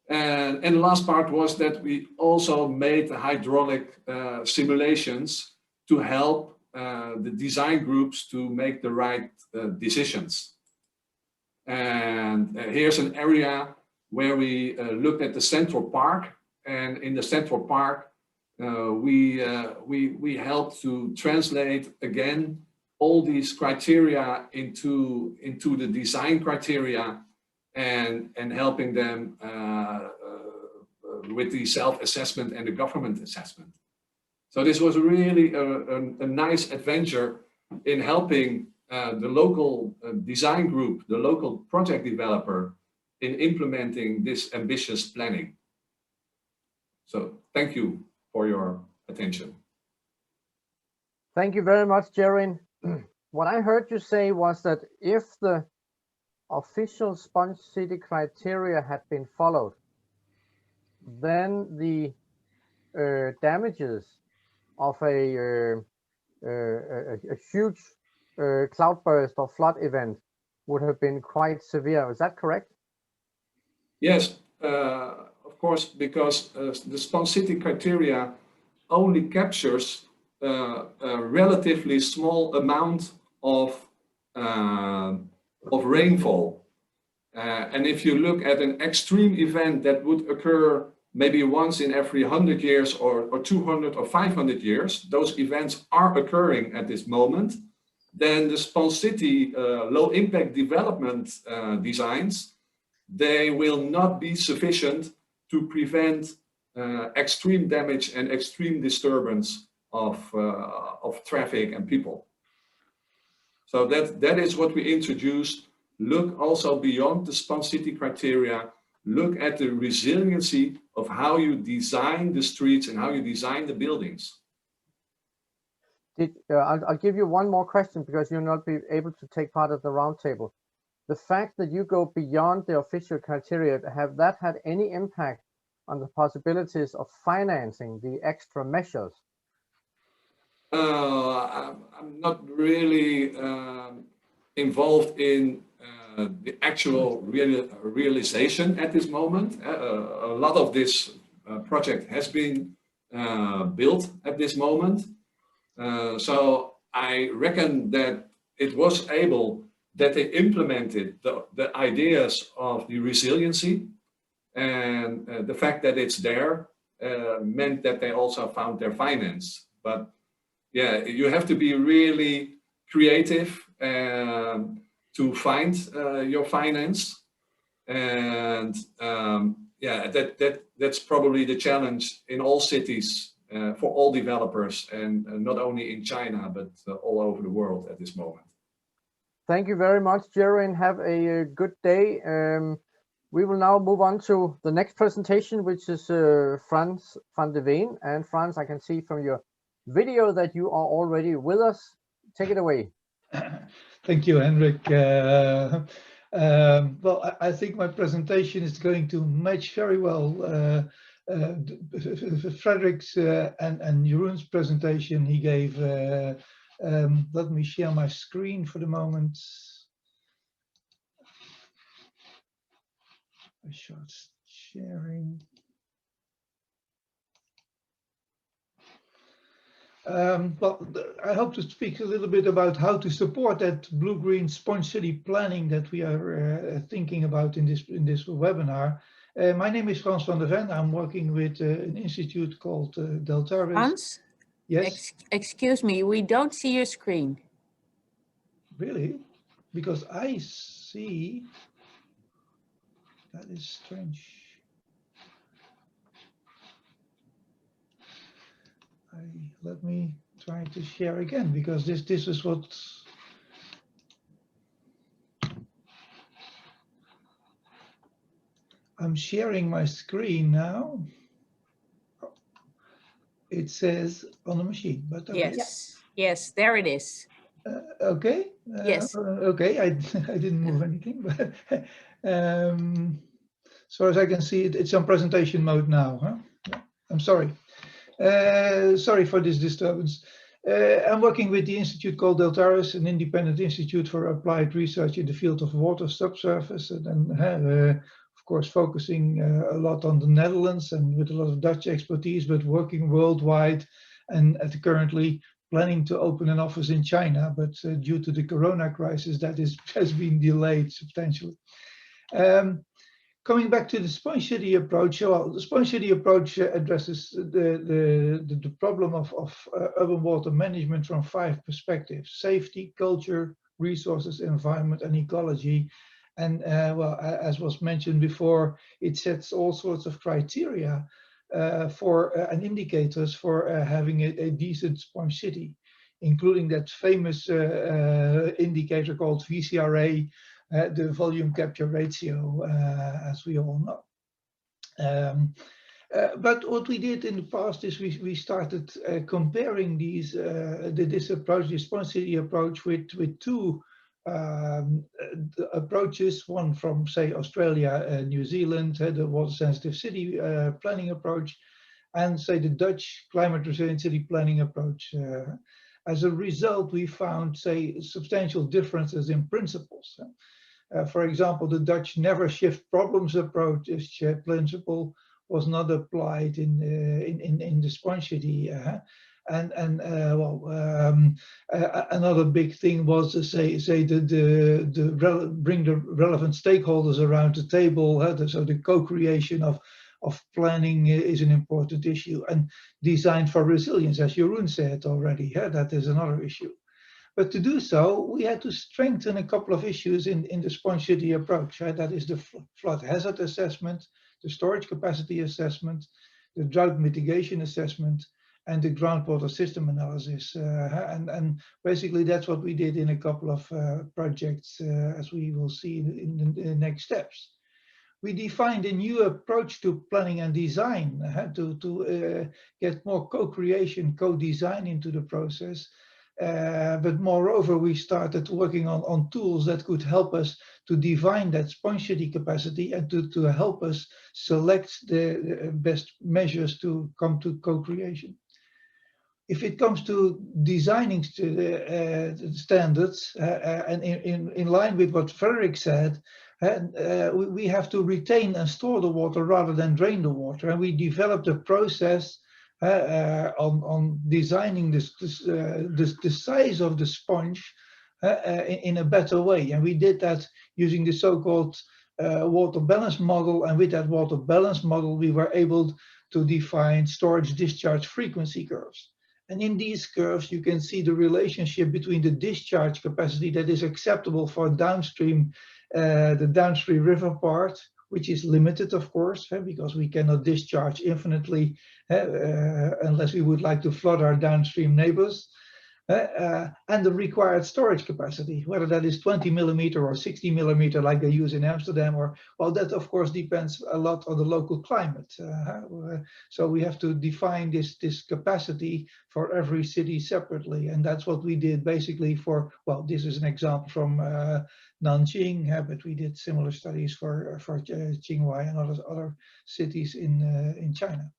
And the last part was that we also made hydraulic simulations to help the design groups to make the right decisions. And here's an area where we looked at the Central Park, and in the Central Park, we helped to translate again all these criteria into the design criteria, and helping them with the self-assessment and the government assessment. So this was really a nice adventure in helping the local design group, the local project developer, in implementing this ambitious planning. So thank you for your attention. Thank you very much, Jeroen. What I heard you say was that if the official sponge city criteria had been followed, then the damages of a huge cloudburst or flood event would have been quite severe. Is that correct? Yes, of course, because the sponge city criteria only captures a relatively small amount of rainfall. And if you look at an extreme event that would occur maybe once in every 100 years or 200 or 500 years, those events are occurring at this moment, then the sponge city low impact development designs, they will not be sufficient to prevent extreme damage and extreme disturbance of traffic and people. So that is what we introduced. Look also beyond the sponge city criteria, look at the resiliency of how you design the streets and how you design the buildings. I'll give you one more question because you'll not be able to take part of the roundtable. The fact that you go beyond the official criteria, have that had any impact on the possibilities of financing the extra measures? I'm not really involved in the actual realization at this moment. A lot of this project has been built at this moment. So I reckon that it was able, that they implemented the ideas of the resiliency, and the fact that it's there meant that they also found their finance. But yeah, you have to be really creative to find your finance, and yeah, that's probably the challenge in all cities for all developers, and not only in China but all over the world at this moment. Thank you very much, Jeroen. Have a good day. We will now move on to the next presentation, which is Frans van de Veen. And Frans, I can see from your video that you are already with us. Take it away. Thank you, Henrik. Well, I think my presentation is going to match very well Frederick's and Jeroen's presentation he gave. Let me share my screen for the moment. I start sharing. Well, I hope to speak a little bit about how to support that blue-green sponge city planning that we are thinking about in this webinar. My name is Frans van der Ven. I'm working with an institute called Deltaris. Frans? Yes. Excuse me, we don't see your screen. Really? Because I see. That is strange. Let me try to share again, because this is what I'm sharing my screen now. It says on the machine, but okay. Yes, yes, there it is. Okay. Yes. Okay, I didn't move anything, but as far as I can see, it's on presentation mode now. Huh? Yeah, I'm sorry. Sorry for this disturbance. I'm working with the institute called Deltaris, an independent institute for applied research in the field of water subsurface, and of course focusing a lot on the Netherlands and with a lot of Dutch expertise, but working worldwide, and currently planning to open an office in China, but due to the corona crisis, that has been delayed substantially. Coming back to the sponge city approach, well, the sponge city approach addresses the problem of urban water management from 5 perspectives: safety, culture, resources, environment, and ecology. And well, as was mentioned before, it sets all sorts of criteria and indicators for having a decent sponge city, including that famous indicator called VCRA, the volume capture ratio, as we all know. But what we did in the past is we started comparing this approach, the sponge city approach, with 2 approaches, one from, say, Australia, New Zealand, the water sensitive city planning approach, and, say, the Dutch climate resilient city planning approach. As a result, we found, say, substantial differences in principles. For example, the Dutch never shift problems approach principle was not applied in the sponge city. Another big thing was to bring the relevant stakeholders around the table. So the co-creation of planning is an important issue, and design for resilience, as Jeroen said already. That is another issue. But to do so, we had to strengthen a couple of issues in the sponge city approach. That is the flood hazard assessment, the storage capacity assessment, the drought mitigation assessment, and the groundwater system analysis. And basically that's what we did in a couple of projects, as we will see in the next steps. We defined a new approach to planning and design to get more co-creation, co-design into the process. But moreover, we started working on tools that could help us to define that sponge city capacity and to help us select the best measures to come to co-creation. If it comes to designing the standards, and in line with what Frederick said, we have to retain and store the water rather than drain the water. And we developed a process on designing the size of the sponge in a better way. And we did that using the so-called water balance model. And with that water balance model, we were able to define storage discharge frequency curves. And in these curves, you can see the relationship between the discharge capacity that is acceptable for downstream, the downstream river part, which is limited, of course, because we cannot discharge infinitely unless we would like to flood our downstream neighbors, and the required storage capacity, whether that is 20 millimeter or 60 millimeter like they use in Amsterdam, or, well, that of course depends a lot on the local climate. So we have to define this capacity for every city separately, and that's what we did basically for, well, this is an example from Nanjing, but we did similar studies for Qinghai and other cities in China.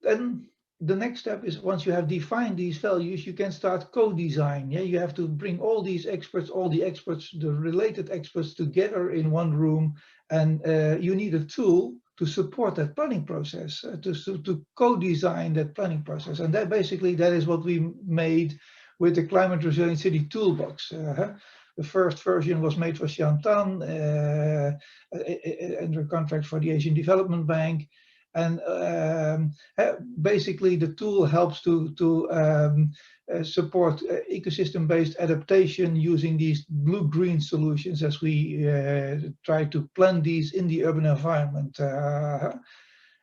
Then the next step is, once you have defined these values, you can start co-design. You have to bring all these experts, the related experts together in one room, and you need a tool to support that planning process, to co-design that planning process. And that basically, that is what we made with the Climate Resilient City Toolbox. The first version was made for Xiantan under contract for the Asian Development Bank. And basically the tool helps to support ecosystem-based adaptation using these blue-green solutions as we try to plan these in the urban environment.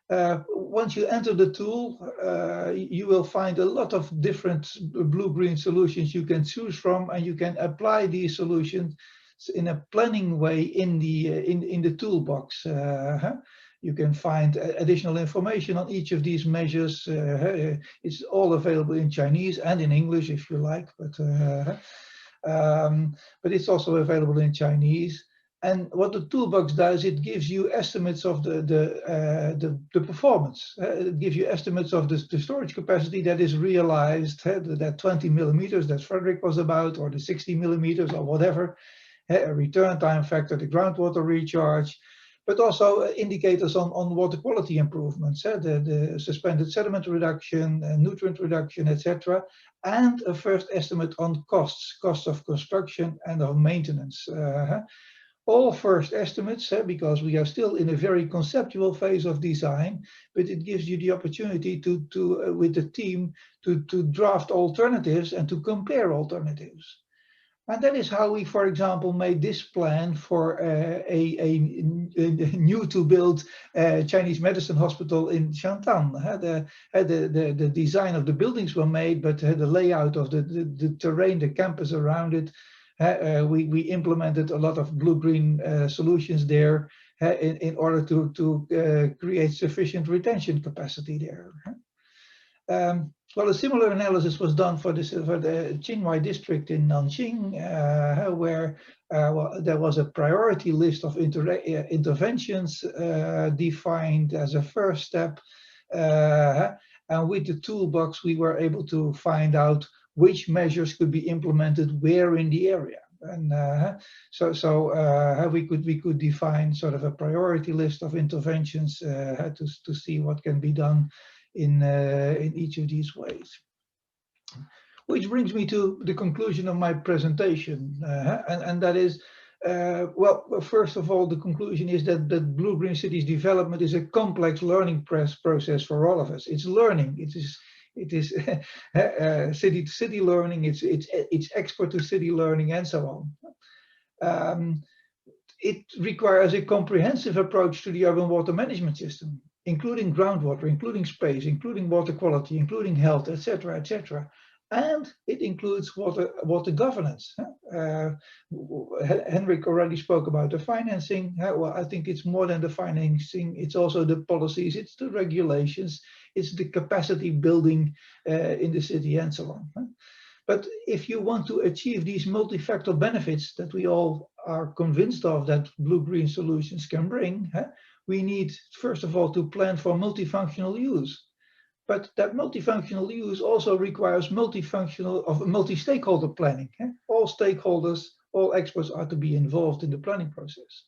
Once you enter the tool, you will find a lot of different blue-green solutions you can choose from, and you can apply these solutions in a planning way in the toolbox. You can find additional information on each of these measures. It's all available in Chinese and in English if you like, but it's also available in Chinese. And what the toolbox does, it gives you estimates of the performance. It gives you estimates of the storage capacity that is realized, that 20 millimeters that Frederick was about, or the 60 millimeters or whatever, a return time factor, the groundwater recharge, but also indicators on water quality improvements, the suspended sediment reduction, nutrient reduction, etc., and a first estimate on costs of construction and of maintenance. All first estimates, because we are still in a very conceptual phase of design, but it gives you the opportunity to with the team to draft alternatives and to compare alternatives. And that is how we, for example, made this plan for a new to build Chinese medicine hospital in Shantan. The design of the buildings were made, but the layout of the terrain, the campus around it, we implemented a lot of blue-green solutions there in order to create sufficient retention capacity there. Well, a similar analysis was done for the Qinghai district in Nanjing, where there was a priority list of interventions defined as a first step. And with the toolbox, we were able to find out which measures could be implemented where in the area. And we could define sort of a priority list of interventions to see what can be done in each of these ways. Which brings me to the conclusion of my presentation, and that is, well, first of all, the conclusion is that blue-green cities development is a complex learning process for all of us. It's learning. It is city to city learning. It's expert to city learning, and so on. It requires a comprehensive approach to the urban water management system, including groundwater, including space, including water quality, including health, etc., etc. And it includes water governance. Henrik already spoke about the financing. Well, I think it's more than the financing. It's also the policies, it's the regulations, it's the capacity building in the city, and so on. But if you want to achieve these multi-factor benefits that we all are convinced of that blue-green solutions can bring, we need, first of all, to plan for multifunctional use. But that multifunctional use also requires multi-stakeholder planning. All stakeholders, all experts are to be involved in the planning process.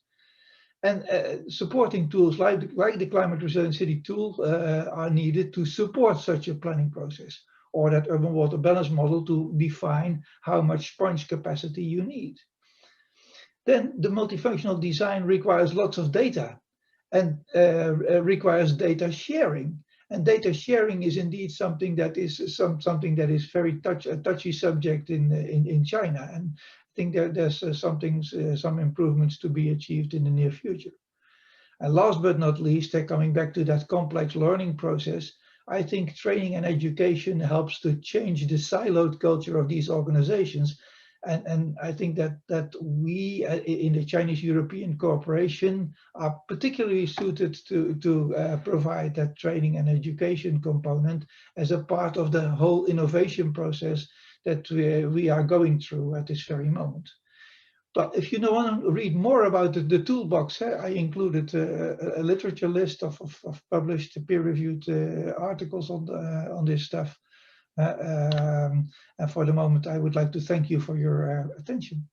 And supporting tools like the Climate Resilient City tool are needed to support such a planning process, or that urban water balance model to define how much sponge capacity you need. Then the multifunctional design requires lots of data and requires data sharing. And data sharing is indeed something that is something that is very a touchy subject in China. And I think there's some improvements to be achieved in the near future. And last but not least, coming back to that complex learning process, I think training and education helps to change the siloed culture of these organizations. And I think that we in the Chinese-European cooperation are particularly suited to provide that training and education component as a part of the whole innovation process that we are going through at this very moment. But if you want to read more about the toolbox, I included a literature list of published peer-reviewed articles on this stuff. And for the moment, I would like to thank you for your attention.